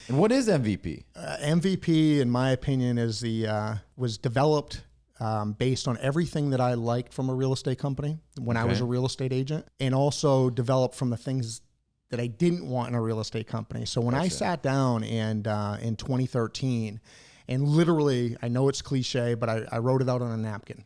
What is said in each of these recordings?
And what is MVP? MVP, in my opinion, is was developed based on everything that I liked from a real estate company when I was a real estate agent, and also developed from the things that I didn't want in a real estate company. So when I sat down and in 2013, and literally, I know it's cliche, but I wrote it out on a napkin.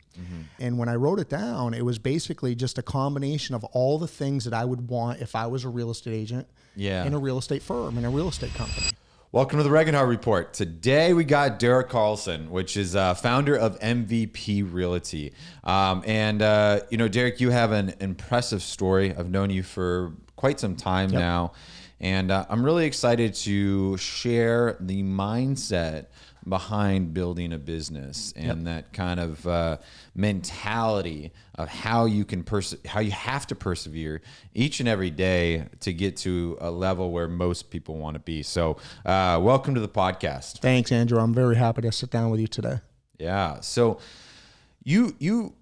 And when I wrote it down, it was basically just a combination of all the things that I would want if I was a real estate agent in a real estate firm, in a real estate company. Welcome to the Regenhard Report. Today we got Derek Carlson, which is founder of MVP Realty. Derek, you have an impressive story. I've known you for quite some time now. And I'm really excited to share the mindset behind building a business and that kind of mentality of how you can how you have to persevere each and every day to get to a level where most people want to be. So welcome to the podcast. Thanks, Andrew. I'm very happy to sit down with you today. Yeah. So you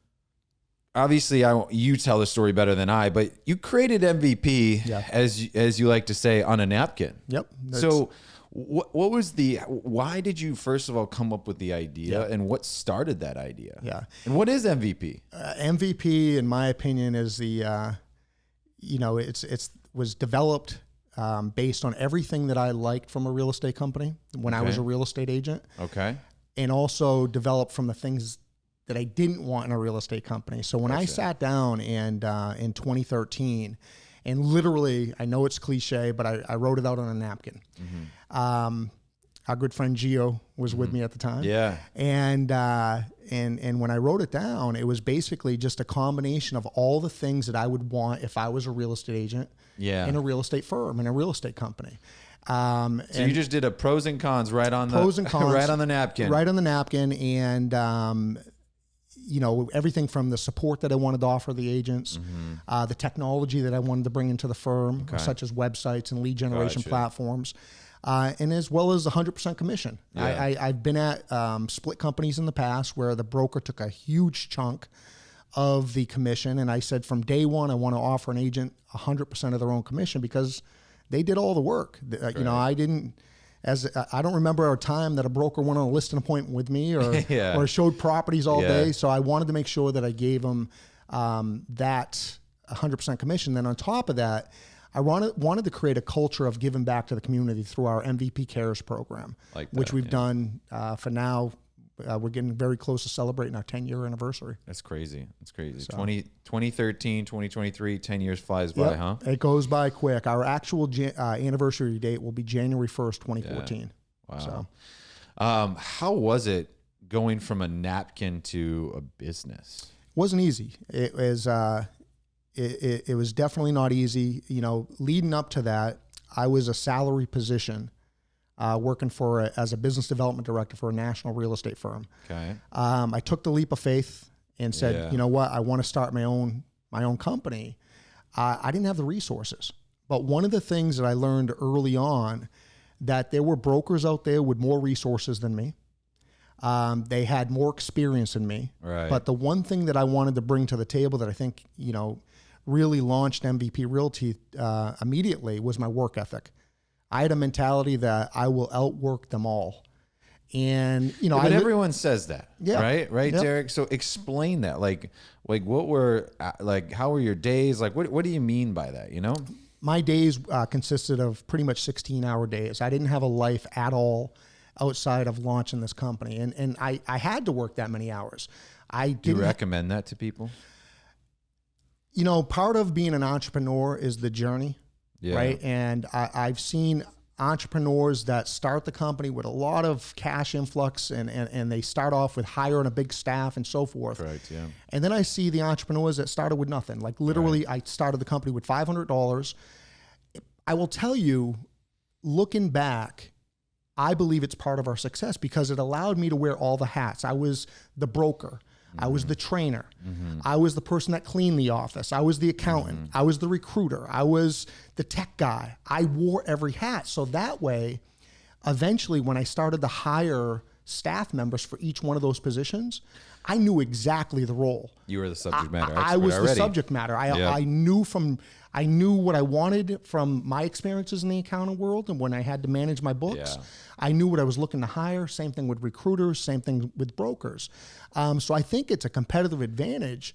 obviously, you tell the story better than I, but you created MVP, as you like to say, on a napkin. Yep. So what was why did you first of all come up with the idea and what started that idea? Yeah. And what is MVP? MVP, in my opinion, is was developed based on everything that I liked from a real estate company when I was a real estate agent. Okay. And also developed from the things that I didn't want in a real estate company. So when I sat down and in 2013, and literally, I know it's cliche, but I wrote it out on a napkin. Our good friend Gio was with me at the time. Yeah. And when I wrote it down, it was basically just a combination of all the things that I would want if I was a real estate agent in a real estate firm, in a real estate company. So you just did a pros and cons right on pros and cons, right on the napkin. Right on the napkin, and everything from the support that I wanted to offer the agents, the technology that I wanted to bring into the firm, such as websites and lead generation platforms, and as well as 100% commission. Yeah. I've been at split companies in the past where the broker took a huge chunk of the commission, and I said from day one I want to offer an agent 100% of their own commission because they did all the work. I didn't. I don't remember a time that a broker went on a listing appointment with me or showed properties all day. So I wanted to make sure that I gave them that 100% commission. Then on top of that, I wanted to create a culture of giving back to the community through our MVP Cares program, which we've done for now. We're getting very close to celebrating our 10-year anniversary. That's crazy. That's crazy. So, 2013, 2023, 10 years flies by, huh? It goes by quick. Our actual anniversary date will be January 1st, 2014. Yeah. Wow. So, how was it going from a napkin to a business? It wasn't easy. It was it was definitely not easy. Leading up to that, I was a salary position. Working as a business development director for a national real estate firm. Okay. I took the leap of faith and said, you know what, I want to start my own company. I didn't have the resources, but one of the things that I learned early on, that there were brokers out there with more resources than me. They had more experience than me. Right. But the one thing that I wanted to bring to the table that I think really launched MVP Realty immediately was my work ethic. I had a mentality that I will outwork them all. And, but everyone says that, right? Yep. Derek? So explain that. Like how were your days? Like, what do you mean by that? My days consisted of pretty much 16-hour days. I didn't have a life at all outside of launching this company. And I had to work that many hours. Do you recommend that to people? Part of being an entrepreneur is the journey. Yeah. Right. And I've seen entrepreneurs that start the company with a lot of cash influx and they start off with hiring a big staff and so forth. Correct. Yeah. And then I see the entrepreneurs that started with nothing. Like literally, I started the company with $500. I will tell you, looking back, I believe it's part of our success because it allowed me to wear all the hats. I was the broker. I was the trainer. I was the person that cleaned the office. I was the accountant. I was the recruiter. I was the tech guy. I wore every hat. So that way, eventually when I started to hire staff members for each one of those positions, I knew exactly the role. You were the subject matter expert I was already. the subject matter. I knew I knew what I wanted from my experiences in the accounting world, and when I had to manage my books, I knew what I was looking to hire. Same thing with recruiters, same thing with brokers. So I think it's a competitive advantage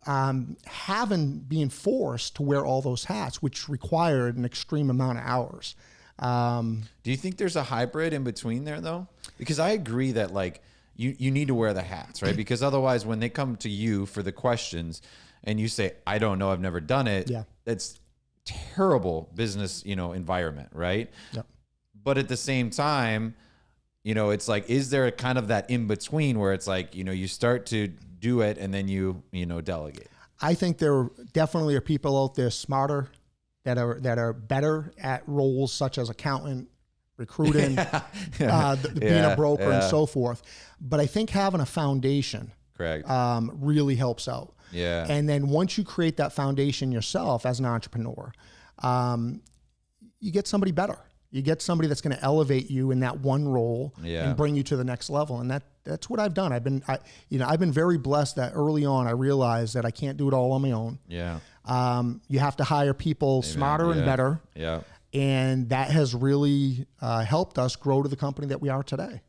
being forced to wear all those hats, which required an extreme amount of hours. Do you think there's a hybrid in between there though? Because I agree that like you need to wear the hats, right? Because otherwise when they come to you for the questions and you say, I don't know, I've never done it. Yeah. That's terrible business, environment, right? Yep. But at the same time, it's like, is there a kind of that in between where it's like, you start to do it and then you delegate? I think there definitely are people out there smarter that are better at roles such as accountant, recruiting, being a broker, and so forth. But I think having a foundation, correct, really helps out. Yeah. And then once you create that foundation yourself as an entrepreneur, you get somebody better. You get somebody that's going to elevate you in that one role and bring you to the next level. And that's what I've done. I've been very blessed that early on I realized that I can't do it all on my own. Yeah. You have to hire people smarter and better. Yeah. And that has really helped us grow to the company that we are today.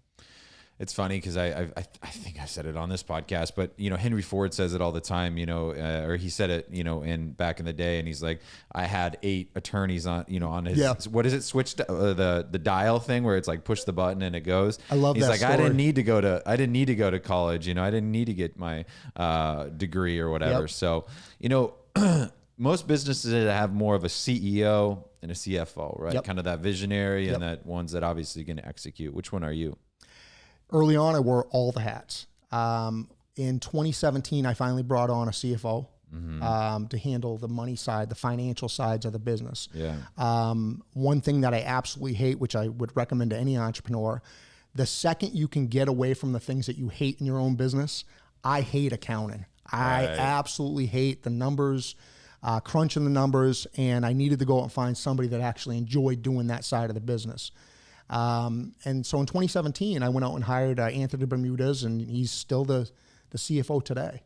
It's funny because I think I said it on this podcast, but Henry Ford says it all the time, or he said it, in back in the day, and he's like, I had 8 attorneys on, on his, what is it, switch the dial thing where it's like push the button and it goes. I love he's that like, story. I didn't need to go to college, I didn't need to get my degree or whatever. Yep. So, most businesses have more of a CEO and a CFO, right? Yep. Kind of that visionary and that ones that obviously going to execute. Which one are you? Early on, I wore all the hats. In 2017, I finally brought on a CFO to handle the money side, the financial sides of the business. Yeah. One thing that I absolutely hate, which I would recommend to any entrepreneur, the second you can get away from the things that you hate in your own business, I hate accounting. I absolutely hate the numbers, crunching the numbers, and I needed to go out and find somebody that actually enjoyed doing that side of the business. And so in 2017, I went out and hired Anthony Bermudez, and he's still the CFO today.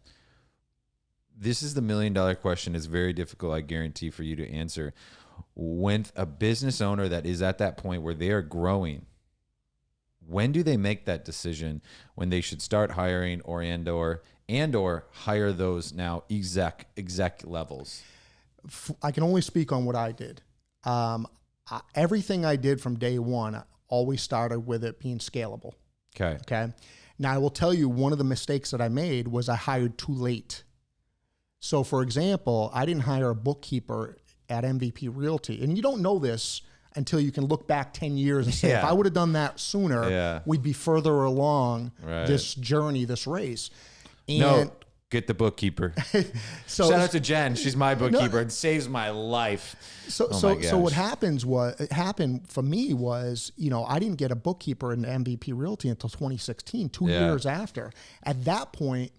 This is the $1 million question. It's very difficult, I guarantee, for you to answer. When a business owner that is at that point where they are growing, when do they make that decision when they should start hiring or hire those now exec levels? I can only speak on what I did. Everything I did from day one always started with it being scalable. Okay. Now, I will tell you, one of the mistakes that I made was I hired too late. So, for example, I didn't hire a bookkeeper at MVP Realty. And you don't know this until you can look back 10 years and say, if I would have done that sooner, we'd be further along this journey, this race. And no, get the bookkeeper. So shout out to Jen. She's my bookkeeper. It saves my life. So what happened for me was, I didn't get a bookkeeper in MVP Realty until 2016, 2 years after. At that point,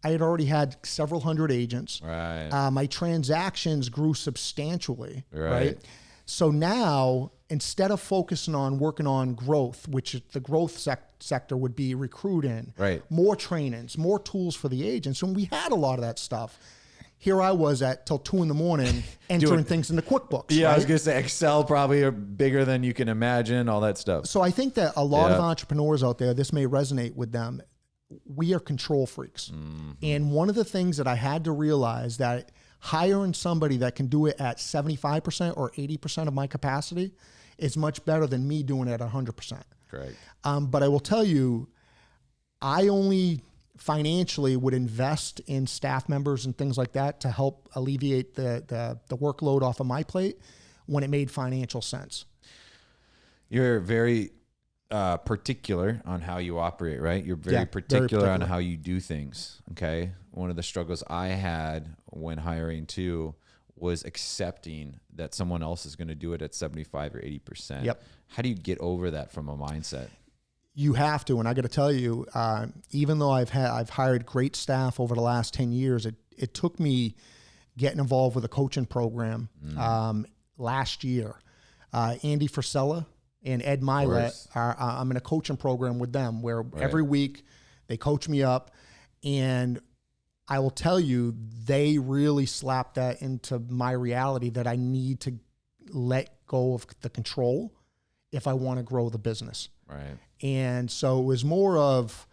I had already had several hundred agents. Right. My transactions grew substantially. Right. So now, instead of focusing on working on growth, which the growth sector would be recruiting, more trainings, more tools for the agents, and we had a lot of that stuff. Here I was at till 2 a.m. entering things into QuickBooks. Yeah, right? I was going to say Excel probably are bigger than you can imagine, all that stuff. So I think that a lot of entrepreneurs out there, this may resonate with them. We are control freaks. Mm-hmm. And one of the things that I had to realize that hiring somebody that can do it at 75% or 80% of my capacity is much better than me doing it at 100%. Great. But I will tell you, I only financially would invest in staff members and things like that to help alleviate the workload off of my plate when it made financial sense. You're very particular on how you operate, right? You're very particular on how you do things. Okay. One of the struggles I had when hiring too was accepting that someone else is going to do it at 75 or 80%. Yep. How do you get over that from a mindset? You have to, and I got to tell you, even though I've hired great staff over the last 10 years, it took me getting involved with a coaching program last year. Andy Frisella and Ed Milet I'm in a coaching program with them where every week they coach me up, and I will tell you, they really slapped that into my reality that I need to let go of the control if I want to grow the business. Right. And so it was more of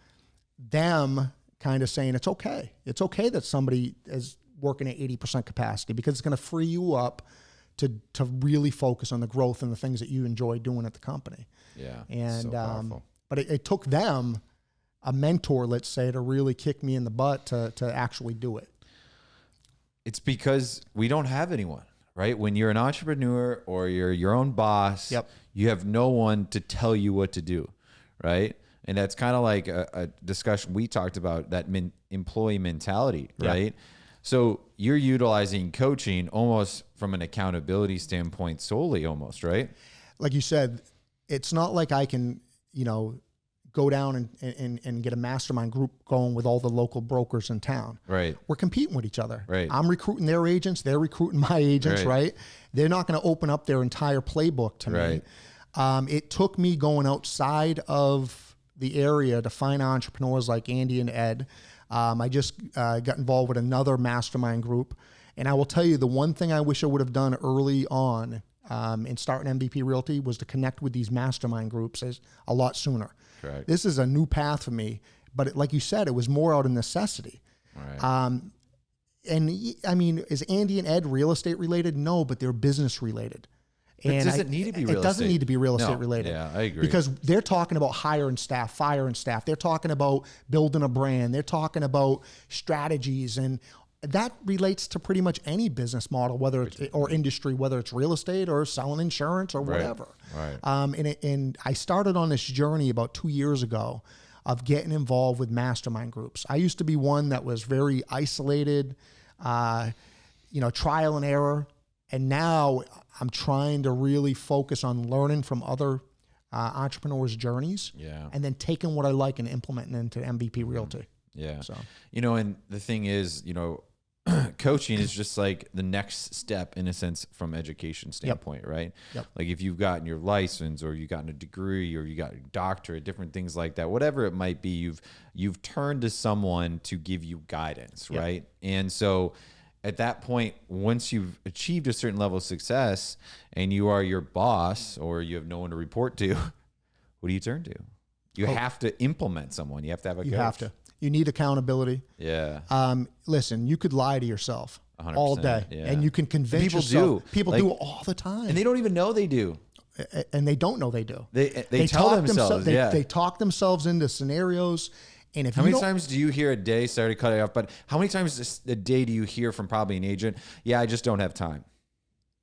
them kind of saying, it's okay. It's okay that somebody is working at 80% capacity, because it's going to free you up to really focus on the growth and the things that you enjoy doing at the company. Yeah. And, so powerful. But it took them, a mentor, let's say, to really kick me in the butt to actually do it. It's because we don't have anyone, right? When you're an entrepreneur or you're your own boss, Yep. you have no one to tell you what to do, right? And that's kind of like a discussion we talked about, that employee mentality, right? Yep. So you're utilizing coaching almost from an accountability standpoint solely, almost, right? Like you said, it's not like I can, go down and get a mastermind group going with all the local brokers in town. Right. We're competing with each other. Right. I'm recruiting their agents. They're recruiting my agents, right? They're not going to open up their entire playbook to me. It took me going outside of the area to find entrepreneurs like Andy and Ed. I just got involved with another mastermind group. And I will tell you, the one thing I wish I would have done early on in starting MVP Realty was to connect with these mastermind groups a lot sooner. Correct. This is a new path for me, but like you said, it was more out of necessity. Right. And I mean, is Andy and Ed real estate related? No, but they're business related. It doesn't need to be real estate. It doesn't need to be real estate related. Yeah, I agree. Because they're talking about hiring staff, firing staff. They're talking about building a brand. They're talking about strategies, and that relates to pretty much any business model, whether it's or industry, whether it's real estate or selling insurance or whatever. Right. And I started on this journey about 2 years ago of getting involved with mastermind groups. I used to be one that was very isolated, trial and error. And now I'm trying to really focus on learning from other entrepreneurs' journeys, and then taking what I like and implementing it into MVP Realty. Yeah. So, and the thing is, coaching is just like the next step in a sense from education standpoint, right? Yep. Like if you've gotten your license or you've gotten a degree or you got a doctorate, different things like that, whatever it might be, you've turned to someone to give you guidance, right? And so at that point, once you've achieved a certain level of success and you are your boss or you have no one to report to, who do you turn to? You have to implement someone. You have to have a coach. You have to. You need accountability. Yeah. Listen, you could lie to yourself 100%, all day, and you can convince people yourself. do. People do all the time, and they don't even know they do. And they don't know they do. They tell themselves. They talk themselves into scenarios. And if how many times do you hear a day? Sorry to cut it off, but how many times a day do you hear from probably an agent? Yeah, I just don't have time.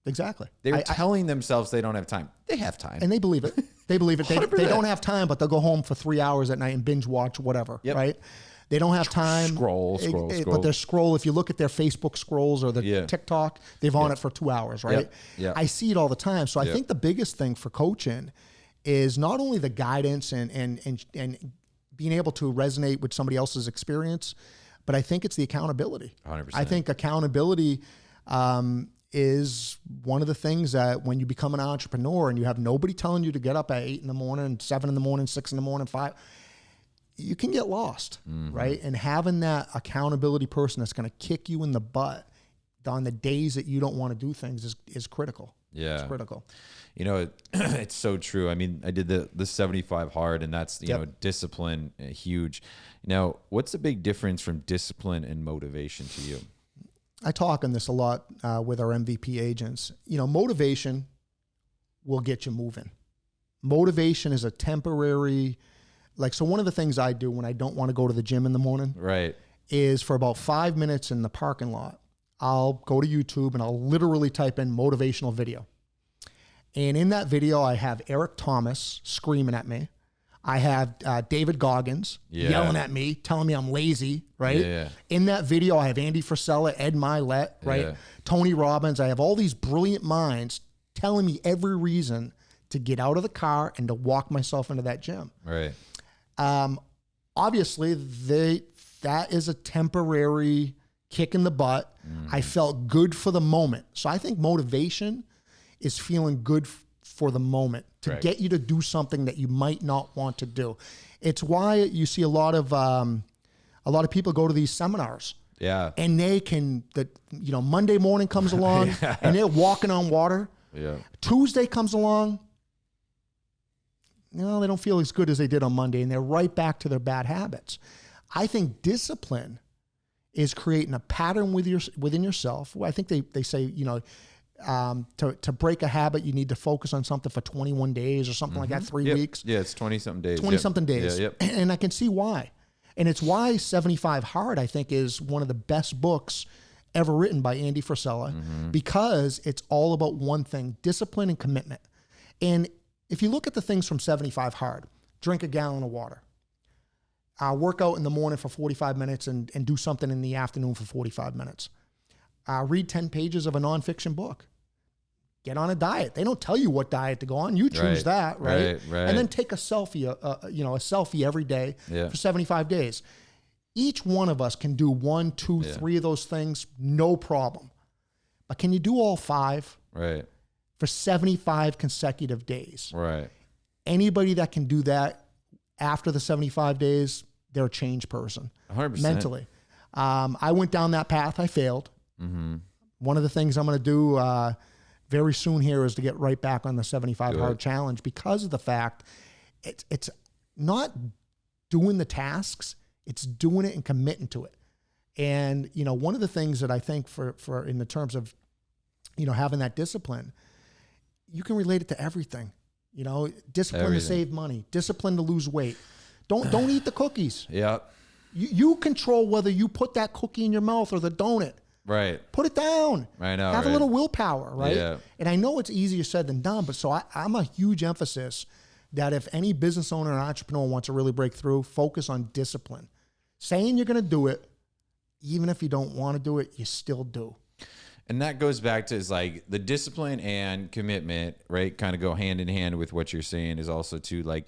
Exactly. They're telling themselves they don't have time. They have time, and they believe it. They believe it. They don't have time, but they'll go home for 3 hours at night and binge watch whatever. Right? They don't have time. Scroll. But their scroll, if you look at their Facebook scrolls or the TikTok, they've on it for 2 hours, right? Yeah. I see it all the time. So I think the biggest thing for coaching is not only the guidance and being able to resonate with somebody else's experience, but I think it's the accountability. 100%. I think accountability is one of the things that when you become an entrepreneur and you have nobody telling you to get up at 8 in the morning, 7 in the morning, 6 in the morning, 5, you can get lost, right? And having that accountability person that's going to kick you in the butt on the days that you don't want to do things is critical. Yeah. It's critical. It's so true. I mean, I did the 75 hard, and that's, discipline, huge. Now, what's the big difference from discipline and motivation to you? I talk on this a lot with our MVP agents. Motivation will get you moving. Motivation is a temporary, so one of the things I do when I don't want to go to the gym in the morning, is for about 5 minutes in the parking lot, I'll go to YouTube and I'll literally type in motivational video. And in that video, I have Eric Thomas screaming at me. I have David Goggins yelling at me, telling me I'm lazy, right? Yeah. In that video, I have Andy Frisella, Ed Milet, right? Yeah. Tony Robbins. I have all these brilliant minds telling me every reason to get out of the car and to walk myself into that gym. Right. Obviously, that is a temporary kick in the butt. I felt good for the moment. So I think motivation is feeling good for the moment to get you to do something that you might not want to do. It's why you see a lot of people go to these seminars Yeah. And they can, Monday morning comes along and they're walking on water. Yeah. Tuesday comes along. They don't feel as good as they did on Monday, and they're right back to their bad habits. I think discipline is creating a pattern within yourself. I think they say, to break a habit, you need to focus on something for 21 days or something like that, 3 weeks. Yeah, it's 20-something days. 20-something days. Yeah, And I can see why. And it's why 75 Hard, I think, is one of the best books ever written by Andy Frisella, because it's all about one thing: discipline and commitment. And if you look at the things from 75 Hard, drink a gallon of water, work out in the morning for 45 minutes and do something in the afternoon for 45 minutes. Read 10 pages of a nonfiction book. Get on a diet. They don't tell you what diet to go on. You choose that, right? And then take a selfie every day for 75 days. Each one of us can do 1, 2, 3 of those things, no problem. But can you do all 5? Right. For 75 consecutive days. Right. Anybody that can do that after the 75 days, they're a changed person. 100%. Mentally. I went down that path. I failed. One of the things I'm going to do very soon here is to get right back on the 75 Hard challenge, because of the fact it's not doing the tasks, it's doing it and committing to it. And, one of the things that I think for in the terms of, having that discipline, you can relate it to everything. Discipline to save money, discipline to lose weight. Don't eat the cookies. Yeah. You control whether you put that cookie in your mouth or the donut. Right. Put it down. I know. Have a little willpower, right? Yeah. And I know it's easier said than done, but so I'm a huge emphasis that if any business owner or entrepreneur wants to really break through, focus on discipline. Saying you're going to do it, even if you don't want to do it, you still do. And that goes back to, is like the discipline and commitment, right? Kind of go hand in hand with what you're saying, is also to, like,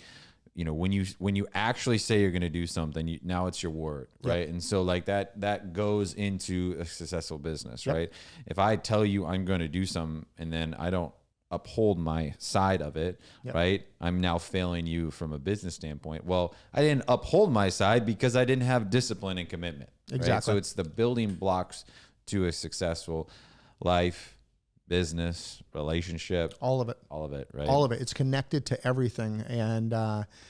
when you actually say you're going to do something, now it's your word, right? And so like that goes into a successful business, right? If I tell you I'm going to do something and then I don't uphold my side of it, right? I'm now failing you from a business standpoint. Well, I didn't uphold my side because I didn't have discipline and commitment. Exactly. Right? So it's the building blocks to a successful life, business, relationship, all of it, right? All of it. It's connected to everything. And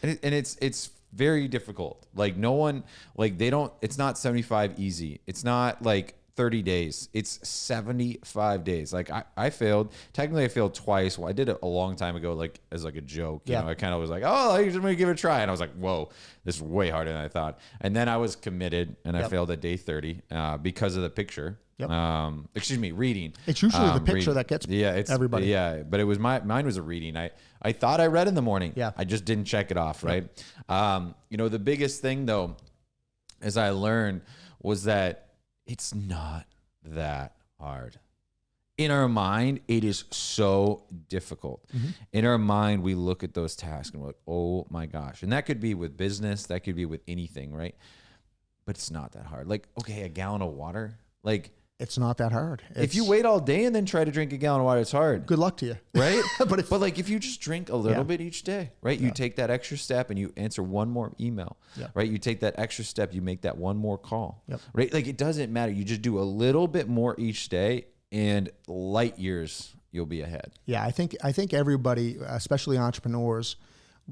it's very difficult. Like no one, like they don't, it's not 75 easy. It's not like 30 days. It's 75 days. Like I failed. Technically I failed twice. Well, I did it a long time ago, like as like a joke, you know, I kind of was like, oh, I'm going to give it a try. And I was like, whoa, this is way harder than I thought. And then I was committed and I failed at day 30 because of the picture. Reading. It's usually the picture that gets everybody. Yeah, but it was mine was a reading. I thought I read in the morning. Yeah. I just didn't check it off, right? The biggest thing though, as I learned, was that it's not that hard. In our mind, it is so difficult. In our mind, we look at those tasks and we're like, oh my gosh. And that could be with business, that could be with anything, right? But it's not that hard. Like, okay, a gallon of water, like, it's not that hard. If you wait all day and then try to drink a gallon of water, it's hard. Good luck to you. Right? but like if you just drink a little bit each day, right? You take that extra step and you answer one more email, right? You take that extra step, you make that one more call, right? Like it doesn't matter. You just do a little bit more each day and light years you'll be ahead. Yeah, I think everybody, especially entrepreneurs,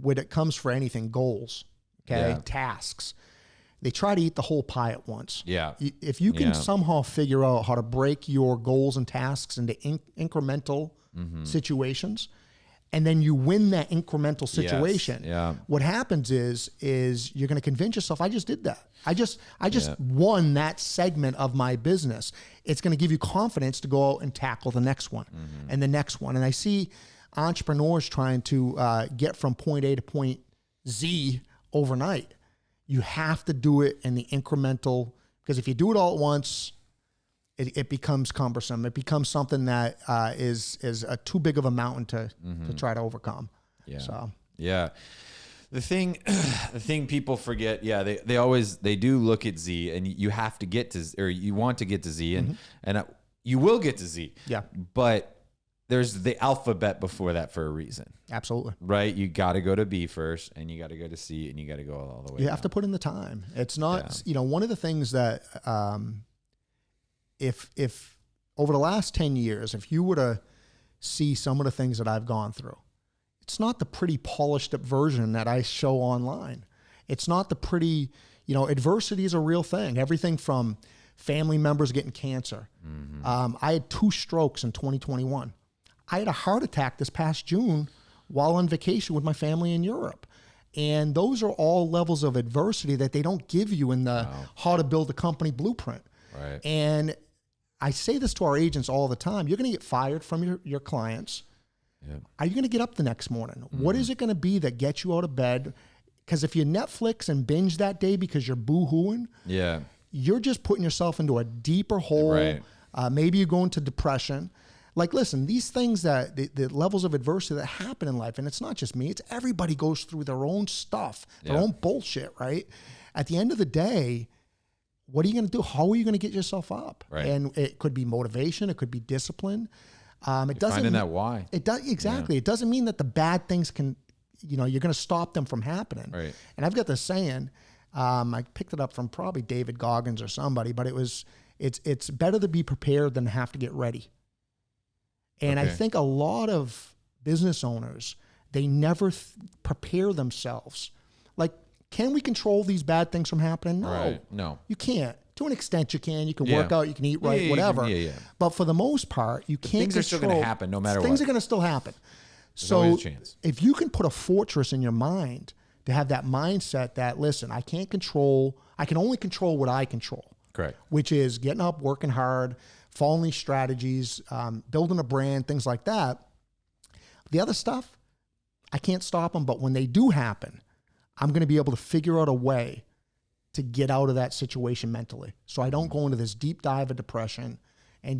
when it comes for anything, goals, tasks, they try to eat the whole pie at once. Yeah. If you can somehow figure out how to break your goals and tasks into incremental situations, and then you win that incremental situation, what happens is you're going to convince yourself, I just did that. I just won that segment of my business. It's going to give you confidence to go out and tackle the next one and the next one. And I see entrepreneurs trying to get from point A to point Z overnight. You have to do it in the incremental, because if you do it all at once, it becomes cumbersome. It becomes something that is too big of a mountain to try to overcome. Yeah. So the thing people forget, they do look at Z, and you have to get to, or you want to get to Z, and you will get to Z. Yeah. But there's the alphabet before that for a reason. Absolutely. Right? You got to go to B first, and you got to go to C, and you got to go all the way You down. have to put in the time. It's not, one of the things that if over the last 10 years, if you were to see some of the things that I've gone through, it's not the pretty polished up version that I show online. It's not the pretty, adversity is a real thing. Everything from family members getting cancer. I had 2 strokes in 2021. I had a heart attack this past June while on vacation with my family in Europe. And those are all levels of adversity that they don't give you in the how to build a company blueprint. Right. And I say this to our agents all the time. You're going to get fired from your clients. Yep. Are you going to get up the next morning? What is it going to be that gets you out of bed? Because if you Netflix and binge that day because you're boo-hooing, you're just putting yourself into a deeper hole. Right. Maybe you go into depression. Like, listen, these things that the levels of adversity that happen in life, and it's not just me, it's everybody goes through their own stuff, their own bullshit, right? At the end of the day, what are you going to do? How are you going to get yourself up? Right. And it could be motivation. It could be discipline. It doesn't finding that why. It does exactly. Yeah. It doesn't mean that the bad things can, you're going to stop them from happening. Right. And I've got this saying, I picked it up from probably David Goggins or somebody, but it's better to be prepared than have to get ready. And I think a lot of business owners, they never prepare themselves. Like, can we control these bad things from happening? No. Right. No. You can't. To an extent you can. You can work out, you can eat right, whatever. But for the most part, you can't things are still going to happen no matter what. Things are going to still happen. There's always a chance. If you can put a fortress in your mind to have that mindset that, listen, I can only control what I control. Correct. Which is getting up, working hard, following these strategies, building a brand, things like that. The other stuff, I can't stop them, but when they do happen, I'm going to be able to figure out a way to get out of that situation mentally. So I don't go into this deep dive of depression and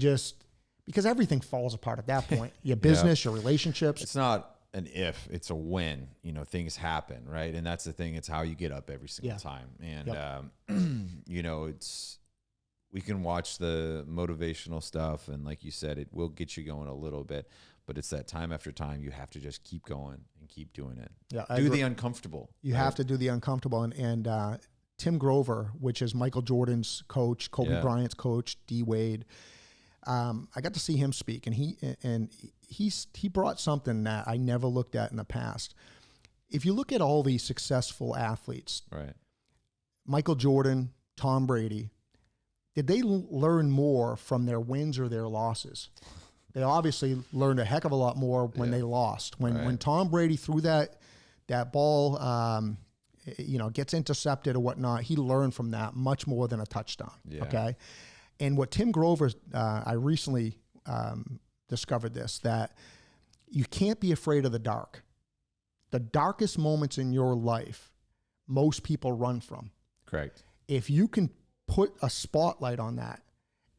because everything falls apart at that point. Your business, your relationships. It's not an if, it's a when, things happen, right? And that's the thing. It's how you get up every single time. And, we can watch the motivational stuff. And like you said, it will get you going a little bit, but it's that time after time, you have to just keep going and keep doing it. Yeah, do the uncomfortable. You have to do the uncomfortable. And Tim Grover, which is Michael Jordan's coach, Kobe Bryant's coach, D Wade, I got to see him speak, and he brought something that I never looked at in the past. If you look at all these successful athletes, right? Michael Jordan, Tom Brady, did they learn more from their wins or their losses? They obviously learned a heck of a lot more when they lost. When Tom Brady threw that ball, gets intercepted or whatnot, he learned from that much more than a touchdown. Yeah. Okay. And what Tim Grover, I recently discovered this, that you can't be afraid of the dark. The darkest moments in your life, most people run from. Correct. If you can put a spotlight on that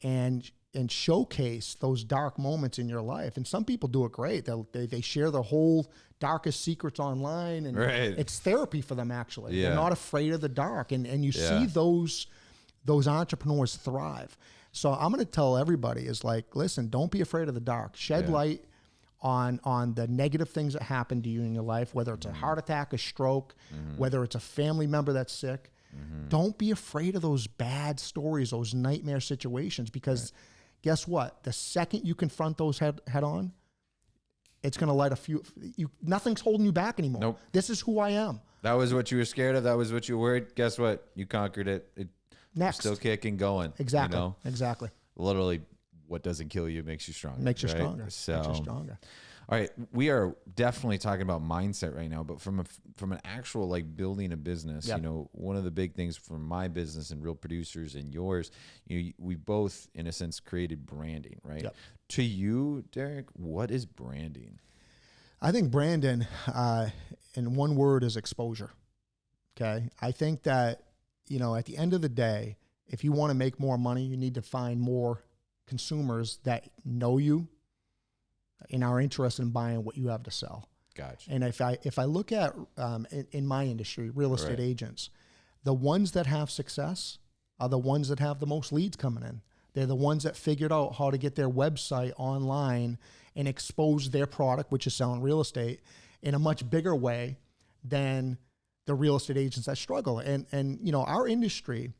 and showcase those dark moments in your life, and some people do it great. They share their whole darkest secrets online, and it's therapy for them, actually. Yeah. They're not afraid of the dark, and you see those entrepreneurs thrive. So I'm going to tell everybody is like, listen, don't be afraid of the dark. Shed light on the negative things that happen to you in your life, whether it's a heart attack, a stroke, whether it's a family member that's sick. Don't be afraid of those bad stories, those nightmare situations, because guess what? The second you confront those head on, it's going to light nothing's holding you back anymore. Nope. This is who I am. That was what you were scared of. That was what you were worried. Guess what? You conquered it. Next. Still kicking, going. Exactly. Exactly. Literally, what doesn't kill you makes you stronger. Makes you stronger. So, makes you stronger. All right, we are definitely talking about mindset right now, but from an actual like building a business, one of the big things for my business and Real Producers and yours, we both in a sense created branding, right? Yep. To you, Derek, what is branding? I think branding, in one word, is exposure. Okay, I think that at the end of the day, if you want to make more money, you need to find more consumers that know you and are interested in buying what you have to sell. Gotcha. And if I look at in my industry, real estate agents, the ones that have success are the ones that have the most leads coming in. They're the ones that figured out how to get their website online and expose their product, which is selling real estate, in a much bigger way than the real estate agents that struggle. And our industry,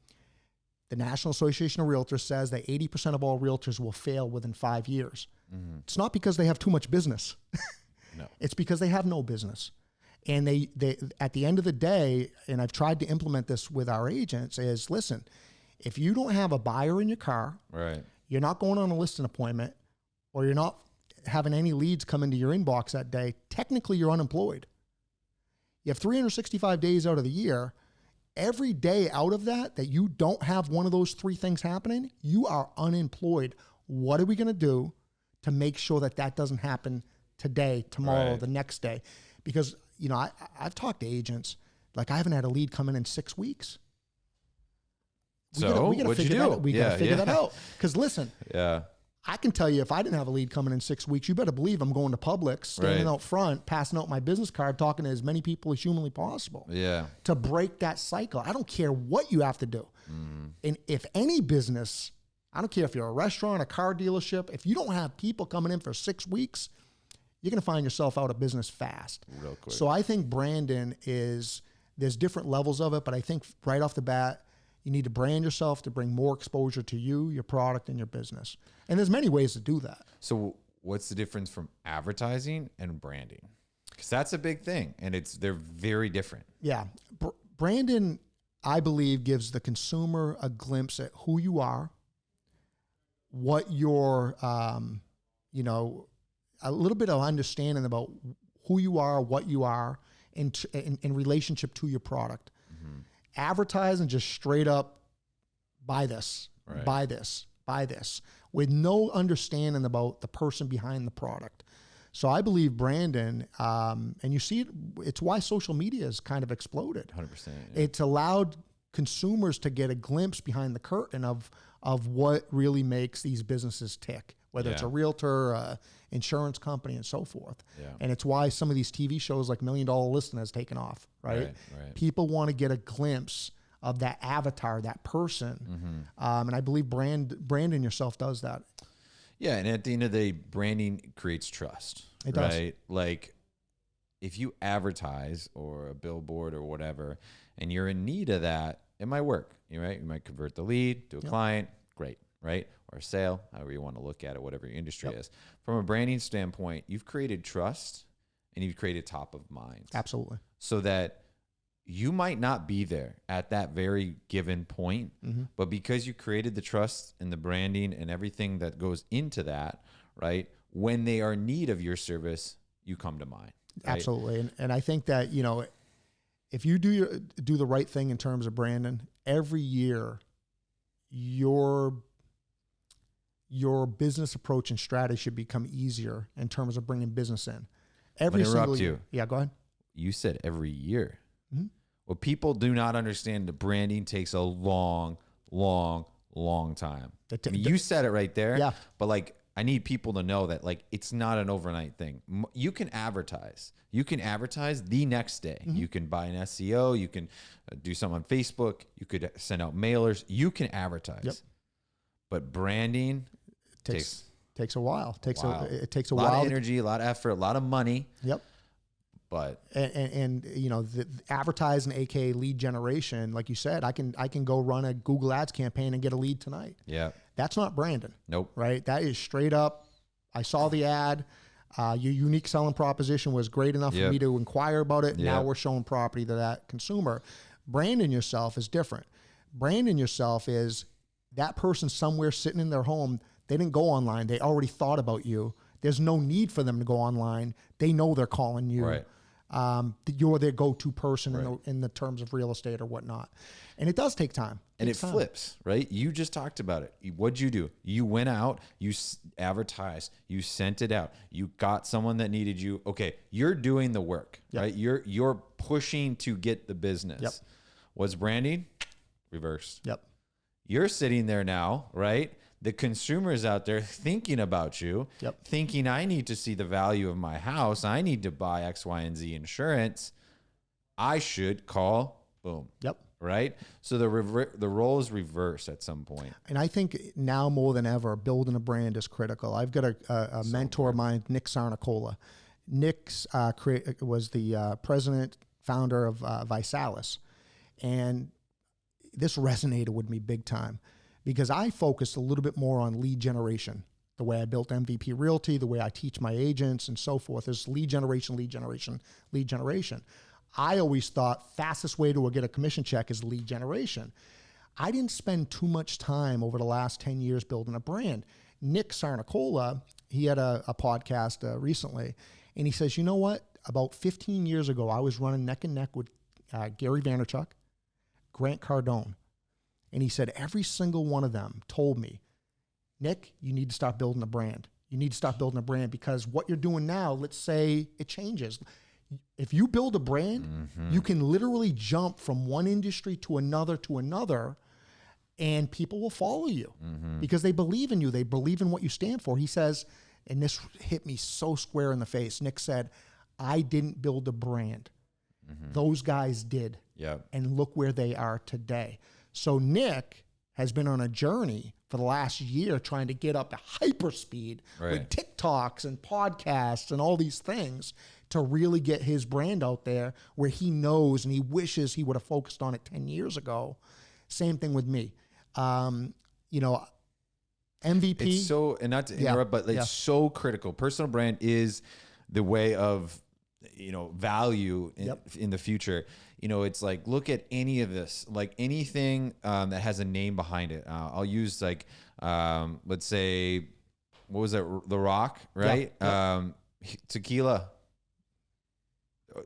The National Association of Realtors says that 80% of all realtors will fail within 5 years. It's not because they have too much business. No. It's because they have no business. And they at the end of the day, and I've tried to implement this with our agents, is listen, if you don't have a buyer in your car, right, you're not going on a listing appointment, or you're not having any leads come into your inbox that day, technically you're unemployed. You have 365 days out of the year. Every day out of that you don't have one of those 3 things happening, you are unemployed. What are we going to do to make sure that that doesn't happen today, tomorrow, right, the next day? Because, you know, I've talked to agents, like I haven't had a lead come in 6 weeks. We gotta figure that out. Because listen, I can tell you, if I didn't have a lead coming in 6 weeks, you better believe I'm going to Publix, standing out front, passing out my business card, talking to as many people as humanly possible. Yeah. To break that cycle. I don't care what you have to do. And if any business, I don't care if you're a restaurant, a car dealership, if you don't have people coming in for 6 weeks, you're going to find yourself out of business fast. Real quick. So I think branding there's different levels of it, but I think right off the bat, you need to brand yourself to bring more exposure to you, your product, and your business. And there's many ways to do that. So what's the difference from advertising and branding? Because that's a big thing, and they're very different. Yeah. Branding, I believe, gives the consumer a glimpse at who you are, what your, a little bit of understanding about who you are, what you are in relationship to your product. Advertising just straight up buy this, buy this, buy this, with no understanding about the person behind the product. So I believe branding, and you see it's why social media has kind of exploded. 100%. Yeah. It's allowed consumers to get a glimpse behind the curtain of what really makes these businesses tick, whether it's a realtor, insurance company, and so forth. Yeah. And it's why some of these TV shows like $1 Million Listing has taken off, right? People want to get a glimpse of that avatar, that person. And I believe branding yourself does that. Yeah, and at the end of the day, branding creates trust. It does. Right? Like if you advertise or a billboard or whatever, and you're in need of that, it might work. You might convert the lead to a client. Great, right? Or a sale, however you want to look at it, whatever your industry is. From a branding standpoint, you've created trust and you've created top of mind. Absolutely. So that you might not be there at that very given point, but because you created the trust and the branding and everything that goes into that, right? When they are in need of your service, you come to mind. Right? Absolutely. And I think that, if you do the right thing in terms of branding, every year your business approach and strategy should become easier in terms of bringing business in. Every single year. Yeah, go ahead. You said every year. Well, people do not understand that branding takes a long, long, long time. You said it right there. Yeah. But I need people to know that it's not an overnight thing. You can advertise. You can advertise the next day. You can buy an SEO. You can do something on Facebook. You could send out mailers. You can advertise. But branding takes a while. It takes a lot while. of energy, a lot of effort, a lot of money. Yep. But the advertising, aka lead generation, like you said, I can go run a Google Ads campaign and get a lead tonight. Yeah. That's not branding. Nope. Right? That is straight up, I saw the ad. Your unique selling proposition was great enough for me to inquire about it. Now we're showing property to that consumer. Branding yourself is different. Branding yourself is that person somewhere sitting in their home. They didn't go online. They already thought about you. There's no need for them to go online. They know they're calling you. Right. You're their go-to person in the terms of real estate or whatnot. And it does take time. And it flips, right? You just talked about it. What'd you do? You went out, you advertised, you sent it out, you got someone that needed you. Okay, you're doing the work, right? You're pushing to get the business. What's branding? Reverse. You're sitting there now, right? The consumer's out there thinking about you, thinking I need to see the value of my house. I need to buy X, Y, and Z insurance. I should call, boom. Right? So the role is reversed at some point. And I think now more than ever, building a brand is critical. I've got a mentor of mine, Nick Sarnicola. Nick was the president, founder of Visalis. And this resonated with me big time because I focused a little bit more on lead generation. The way I built MVP Realty, the way I teach my agents and so forth is lead generation, lead generation, lead generation. I always thought fastest way to get a commission check is lead generation. I didn't spend too much time over the last 10 years building a brand. Nick Sarnicola, he had a podcast recently, and he says, you know what? About 15 years ago, I was running neck and neck with Gary Vaynerchuk, Grant Cardone. And he said, every single one of them told me, Nick, you need to start building a brand. You need to start building a brand because what you're doing now, let's say it changes. If you build a brand, you can literally jump from one industry to another, and people will follow you because they believe in you. They believe in what you stand for. He says, and this hit me so square in the face. Nick said, I didn't build a brand. Those guys did. Yep. And look where they are today. So Nick has been on a journey for the last year trying to get up to hyperspeed with TikToks and podcasts and all these things to really get his brand out there where he knows and he wishes he would have focused on it 10 years ago. Same thing with me. You know, MVP. It's so, and not to interrupt, but it's so critical. Personal brand is the way of, you know, value in the future. You know, it's like, look at any of this, like anything that has a name behind it. I'll use like, let's say, what was that? The Rock, right? Tequila.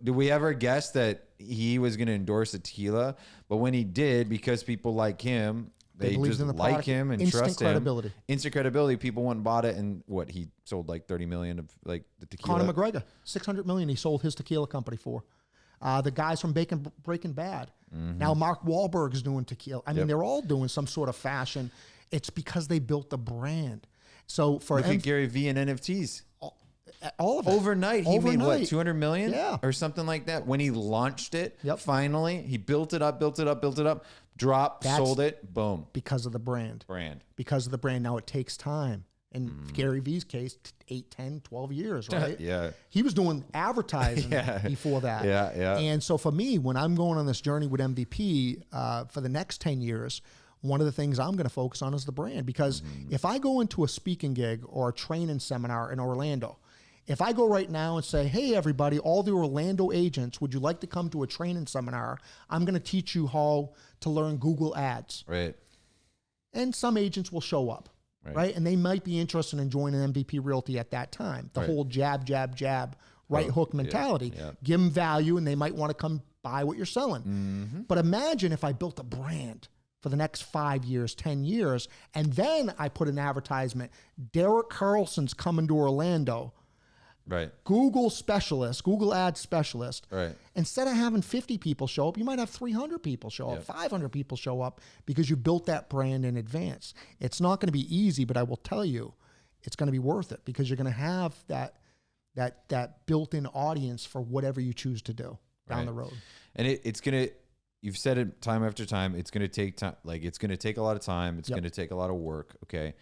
Did we ever guess that he was going to endorse a tequila? But when he did, because people like him, they just like him and trust him. Instant credibility. People went and bought it, and what, he sold like 30 million of like the tequila. Conor McGregor, 600 million he sold his tequila company for. The guys from Breaking Bad. Now Mark Wahlberg is doing tequila. I mean, they're all doing some sort of fashion. It's because they built the brand. So for look at Gary V and NFTs. All of it. Overnight, he made what, 200 million? Yeah. Or something like that. When he launched it, finally, he built it up, dropped, sold it, boom. Because of the brand. Because of the brand. Now it takes time. In Gary V's case, 8, 10, 12 years, right? He was doing advertising before that. And so for me, when I'm going on this journey with MVP for the next 10 years, one of the things I'm going to focus on is the brand. Because if I go into a speaking gig or a training seminar in Orlando, if I go right now and say, hey, everybody, all the Orlando agents, would you like to come to a training seminar? I'm going to teach you how to learn Google Ads. Right. And some agents will show up. Right. And they might be interested in joining MVP Realty at that time. The whole jab, right hook mentality. Give them value and they might want to come buy what you're selling. But imagine if I built a brand for the next 5 years, 10 years, and then I put an advertisement, Derek Carlson's coming to Orlando. Google specialist, Google Ads specialist. Instead of having 50 people show up, you might have 300 people show up, 500 people show up because you built that brand in advance. It's not going to be easy, but I will tell you, it's going to be worth it because you're going to have that built-in audience for whatever you choose to do down the road. And it's going to, you've said it time after time, it's going to take time. Like it's going to take a lot of time. It's going to take a lot of work. Okay.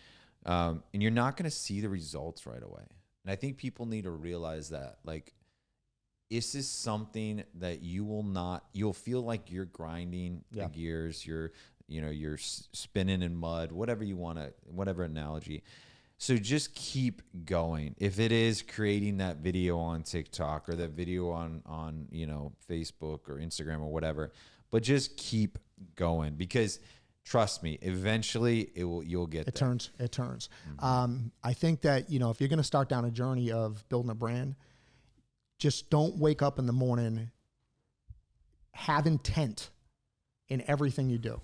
And you're not going to see the results right away. And I think people need to realize that, like, this is something that you'll feel like you're grinding the gears, you're spinning in mud, whatever you want to, whatever analogy. So just keep going. If it is creating that video on TikTok or that video on Facebook or Instagram or whatever, but just keep going because trust me, eventually you'll get there. It turns. I think that, if you're going to start down a journey of building a brand, just don't wake up in the morning, have intent in everything you do.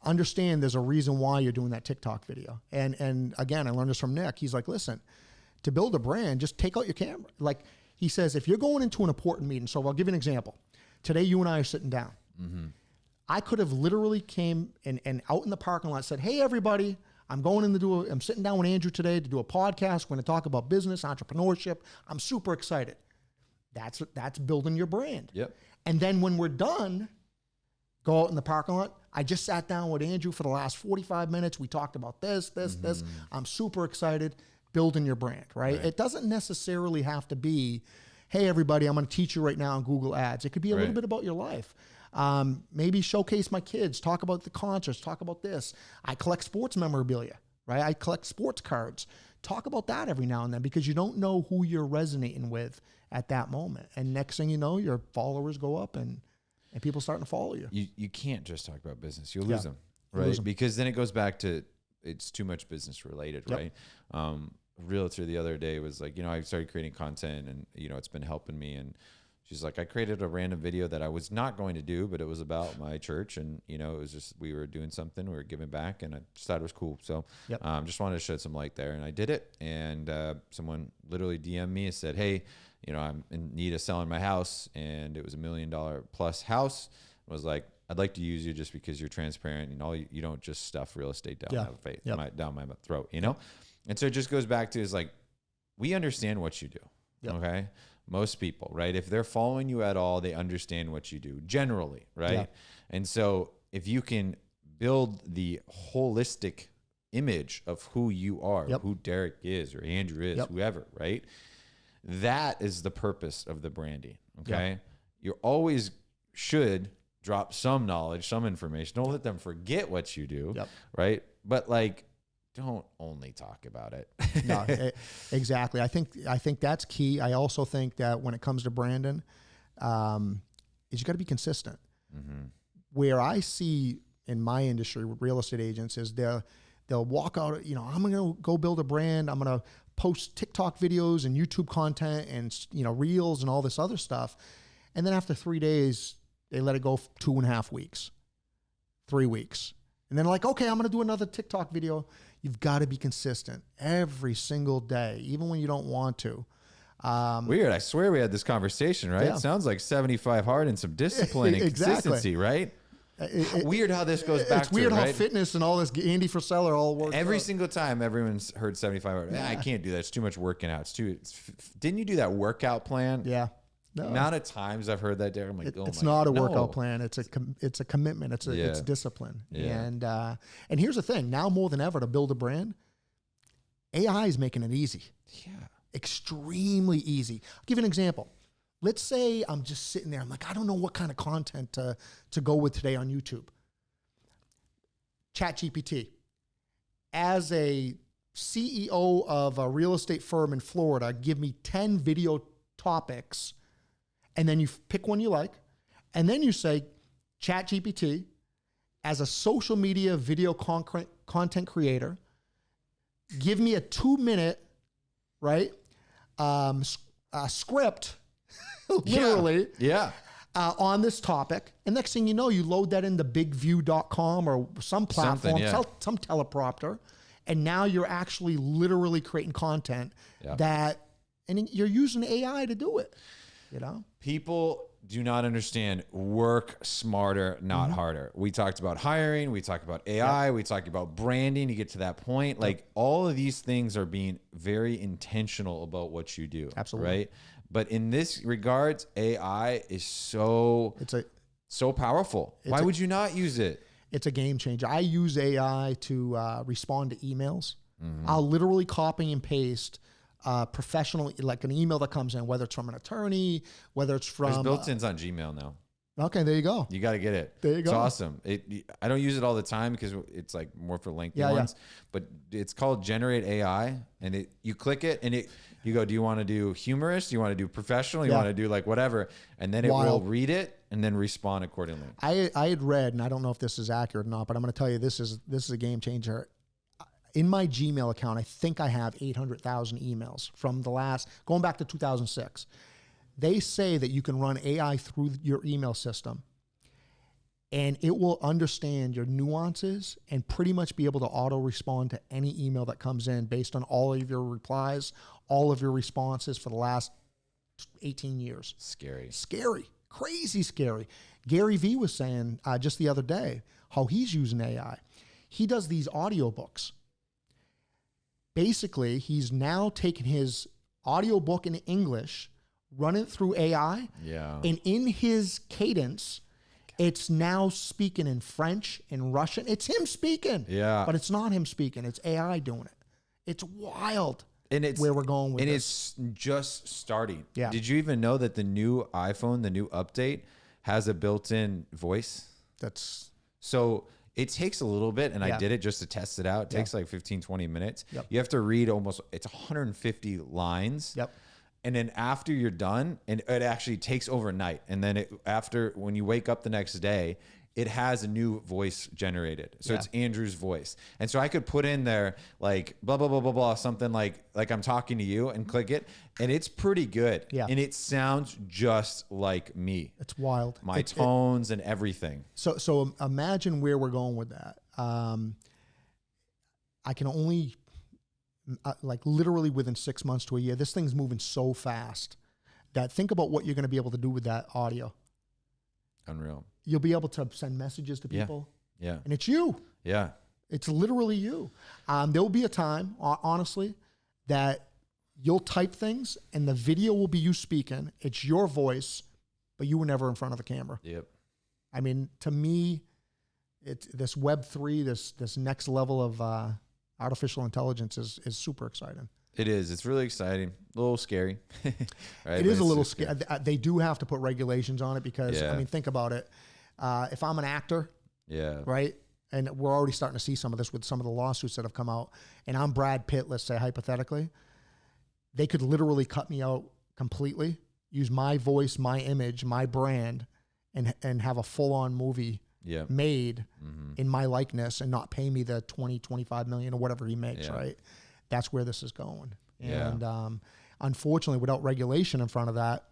Understand there's a reason why you're doing that TikTok video. And again, I learned this from Nick. He's like, listen, to build a brand, just take out your camera. Like he says, if you're going into an important meeting, so I'll give you an example. Today, you and I are sitting down. I could have literally came and out in the parking lot said, hey, everybody, I'm sitting down with Andrew today to do a podcast. We're going to talk about business, entrepreneurship. I'm super excited. That's building your brand. And then when we're done, go out in the parking lot. I just sat down with Andrew for the last 45 minutes. We talked about this. I'm super excited. Building your brand, right? It doesn't necessarily have to be, hey, everybody, I'm going to teach you right now on Google Ads. It could be a little bit about your life. Maybe showcase my kids, talk about the concerts, talk about this. I collect sports memorabilia, right? I collect sports cards. Talk about that every now and then, because you don't know who you're resonating with at that moment. And next thing you know, your followers go up and people starting to follow you. You can't just talk about business. You'll lose them, right? Because then it goes back to, it's too much business related, right? Realtor the other day was like, I started creating content and, it's been helping me. And she's like, I created a random video that I was not going to do, but it was about my church. And, it was just, we were doing something, we were giving back, and I just thought it was cool. So just wanted to shed some light there. And I did it. And someone literally DM'd me and said, hey, I'm in need of selling my house. And it was $1 million plus house. I was like, I'd like to use you just because you're transparent and all. You don't just stuff real estate down down my throat, And so it just goes back to, is like, we understand what you do. Okay. Most people, right? If they're following you at all, they understand what you do generally. Right. And so if you can build the holistic image of who you are, who Derek is or Andrew is, whoever, right? That is the purpose of the branding. Okay. You always should drop some knowledge, some information. Don't let them forget what you do. Right. But like, don't only talk about it. No, exactly. I think that's key. I also think that when it comes to branding, is you got to be consistent. Where I see in my industry with real estate agents is they'll walk out, I'm going to go build a brand. I'm going to post TikTok videos and YouTube content and, reels and all this other stuff. And then after 3 days, they let it go 2.5 weeks, 3 weeks. And then like, okay, I'm going to do another TikTok video. You've got to be consistent every single day, even when you don't want to. Weird. I swear we had this conversation, right? It sounds like 75 hard and some discipline and consistency, right? Weird how this goes back to, it's weird how fitness and all this Andy Frisella all works every single time. Everyone's heard 75 hard. I can't do that. It's too much working out. Didn't you do that workout plan? Yeah. No. The amount of times I've heard that, Derek, I'm like, it's not a workout plan. It's a commitment. It's discipline. And here's the thing: now more than ever, to build a brand, AI is making it easy. Extremely easy. I'll give you an example. Let's say I'm just sitting there. I'm like, I don't know what kind of content to go with today on YouTube. ChatGPT, as a CEO of a real estate firm in Florida, give me 10 video topics. And then you pick one you like, and then you say, ChatGPT, as a social media video content creator, give me a 2-minute, right, script, literally, on this topic. And next thing you know, you load that into bigview.com or some platform, some teleprompter, and now you're actually literally creating content and you're using AI to do it. People do not understand work smarter, not harder. We talked about hiring. We talked about AI. We talked about branding to get to that point. Like all of these things are being very intentional about what you do. Absolutely. Right. But in this regards, AI is so powerful. Why would you not use it? It's a game changer. I use AI to respond to emails. I'll literally copy and paste professional, like an email that comes in, whether it's from an attorney, whether it's from... There's built-ins on Gmail now. Okay, there you go. You got to get it. There you go. It's awesome. I don't use it all the time because it's like more for lengthy ones, but it's called Generate AI, and you click it and you go, do you want to do humorous? Do you want to do professional? You want to do like whatever? And then it will read it and then respond accordingly. I had read, and I don't know if this is accurate or not, but I'm going to tell you this is a game changer. In my Gmail account, I think I have 800,000 emails from going back to 2006. They say that you can run AI through your email system and it will understand your nuances and pretty much be able to auto respond to any email that comes in based on all of your replies, all of your responses for the last 18 years. Scary, crazy scary. Gary Vee was saying just the other day how he's using AI. He does these audiobooks. Basically, he's now taken his audiobook in English, run it through AI, and in his cadence, it's now speaking in French and Russian. It's him speaking, but it's not him speaking. It's AI doing it. It's wild. where we're going with this. And it's just starting. Yeah. Did you even know that the new iPhone, the new update, has a built-in voice? So it takes a little bit, and I did it just to test it out. It takes like 15, 20 minutes. Yep. You have to read it's 150 lines. Yep. And then after you're done, and it actually takes overnight. And then when you wake up the next day, it has a new voice generated. So it's Andrew's voice. And so I could put in there like blah, blah, blah, blah, blah, something like I'm talking to you, and click it. And it's pretty good. Yeah. And it sounds just like me. It's wild. My tones and everything. So imagine where we're going with that. I can only, like literally within 6 months to a year, this thing's moving so fast that think about what you're going to be able to do with that audio. Unreal. You'll be able to send messages to people. Yeah. And it's you. Yeah. It's literally you. There will be a time, honestly, that you'll type things and the video will be you speaking. It's your voice, but you were never in front of the camera. Yep. I mean, to me, it's this Web3, this next level of artificial intelligence is super exciting. It is. It's really exciting. A little scary. Right? It is a little scary. They do have to put regulations on it because, I mean, think about it. If I'm an actor, right, and we're already starting to see some of this with some of the lawsuits that have come out, and I'm Brad Pitt, let's say hypothetically, they could literally cut me out completely, use my voice, my image, my brand, and have a full-on movie made in my likeness and not pay me the 20, 25 million or whatever he makes, right? That's where this is going. And unfortunately, without regulation in front of that,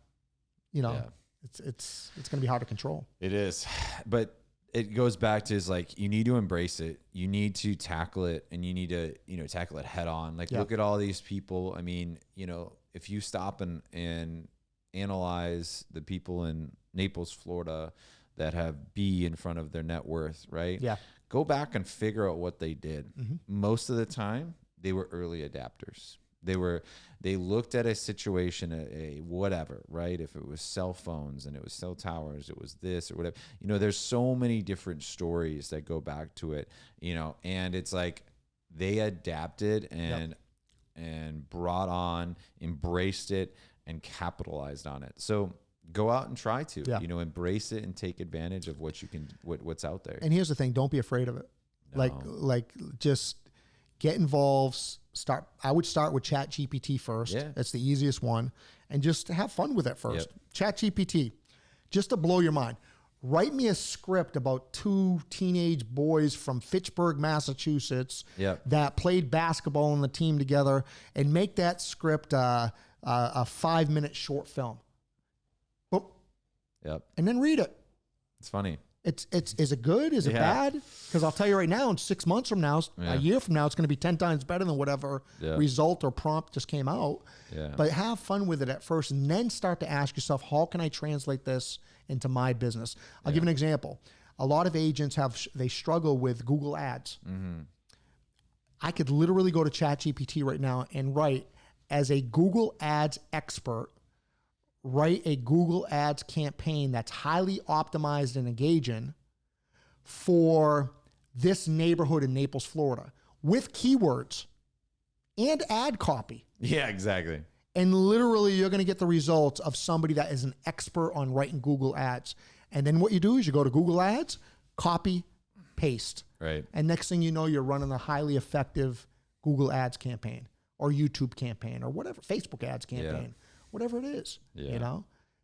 it's going to be hard to control. It is. But it goes back to like, you need to embrace it. You need to tackle it, and you need to, tackle it head on. Like, look at all these people. I mean, if you stop and analyze the people in Naples, Florida, that have B in front of their net worth, right? Yeah. Go back and figure out what they did. Most of the time, they were early adapters. They looked at a situation, a whatever, right? If it was cell phones and it was cell towers, it was this or whatever. There's so many different stories that go back to it, and it's like they adapted and brought on, embraced it, and capitalized on it. So go out and try to, embrace it and take advantage of what you can, what's out there. And here's the thing: don't be afraid of it. No. Like just get involved. I would start with ChatGPT first. Yeah. That's the easiest one. And just have fun with it first. Yep. ChatGPT, just to blow your mind. Write me a script about two teenage boys from Fitchburg, Massachusetts that played basketball on the team together, and make that script a 5-minute short film. Boop. Yep. And then read it. It's funny. Is it good? Is it bad? Because I'll tell you right now, in 6 months from now, a year from now, it's going to be 10 times better than whatever result or prompt just came out. Yeah. But have fun with it at first, and then start to ask yourself, how can I translate this into my business? I'll give an example. A lot of agents they struggle with Google Ads. I could literally go to ChatGPT right now and write, as a Google Ads expert, write a Google Ads campaign that's highly optimized and engaging for this neighborhood in Naples, Florida, with keywords and ad copy. Yeah, exactly. And literally, you're going to get the results of somebody that is an expert on writing Google Ads. And then what you do is you go to Google Ads, copy, paste. Right. And next thing you know, you're running a highly effective Google Ads campaign or YouTube campaign or whatever, Facebook ads campaign. Whatever it is,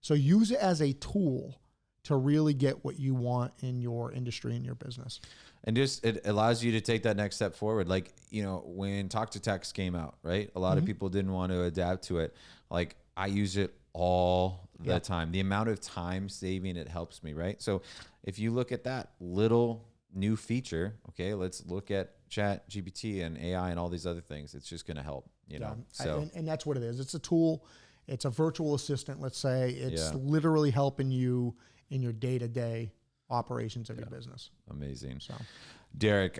So use it as a tool to really get what you want in your industry and your business. And just, it allows you to take that next step forward. Like, when Talk to Text came out, right? A lot of people didn't want to adapt to it. Like, I use it all the time. The amount of time saving it helps me, right? So if you look at that little new feature, okay, let's look at ChatGPT and AI and all these other things. It's just going to help, So, and that's what it is. It's a tool. It's a virtual assistant, let's say. It's literally helping you in your day-to-day operations of your business. Amazing. So, Derek,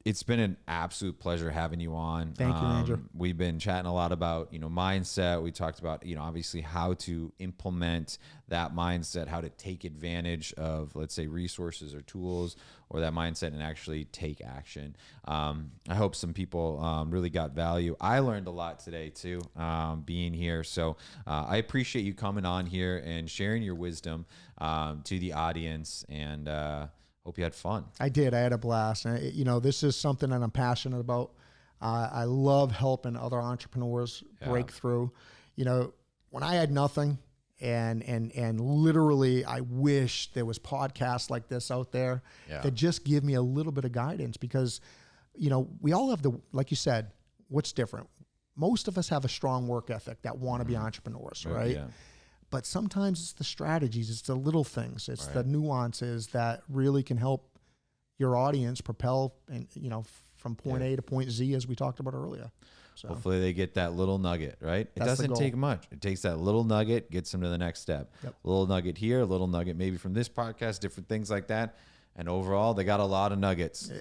it's been an absolute pleasure having you on. Thank you, Andrew. We've been chatting a lot about, mindset. We talked about, obviously how to implement that mindset, how to take advantage of, let's say, resources or tools or that mindset and actually take action. I hope some people really got value. I learned a lot today too, being here. So I appreciate you coming on here and sharing your wisdom to the audience, and hope you had fun. I did. I had a blast. And, this is something that I'm passionate about. I love helping other entrepreneurs break through. When I had nothing, and literally, I wish there was podcasts like this out there that just give me a little bit of guidance, because, we all have like you said, what's different? Most of us have a strong work ethic that want to be entrepreneurs, right? Yeah. But sometimes it's the strategies, it's the little things, it's the nuances that really can help your audience propel and, from point A to point Z, as we talked about earlier. So hopefully they get that little nugget, right? It doesn't take much. It takes that little nugget, gets them to the next step. Yep. A little nugget here, a little nugget maybe from this podcast, different things like that. And overall, they got a lot of nuggets.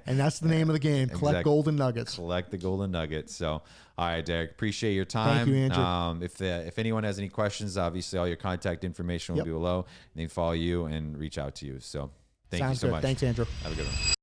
And that's the name of the game. Collect golden nuggets. Collect the golden nuggets. So, all right, Derek, appreciate your time. Thank you, Andrew. If anyone has any questions, obviously all your contact information will be below. And they can follow you and reach out to you. So thank you so much. Thanks, Andrew. Have a good one.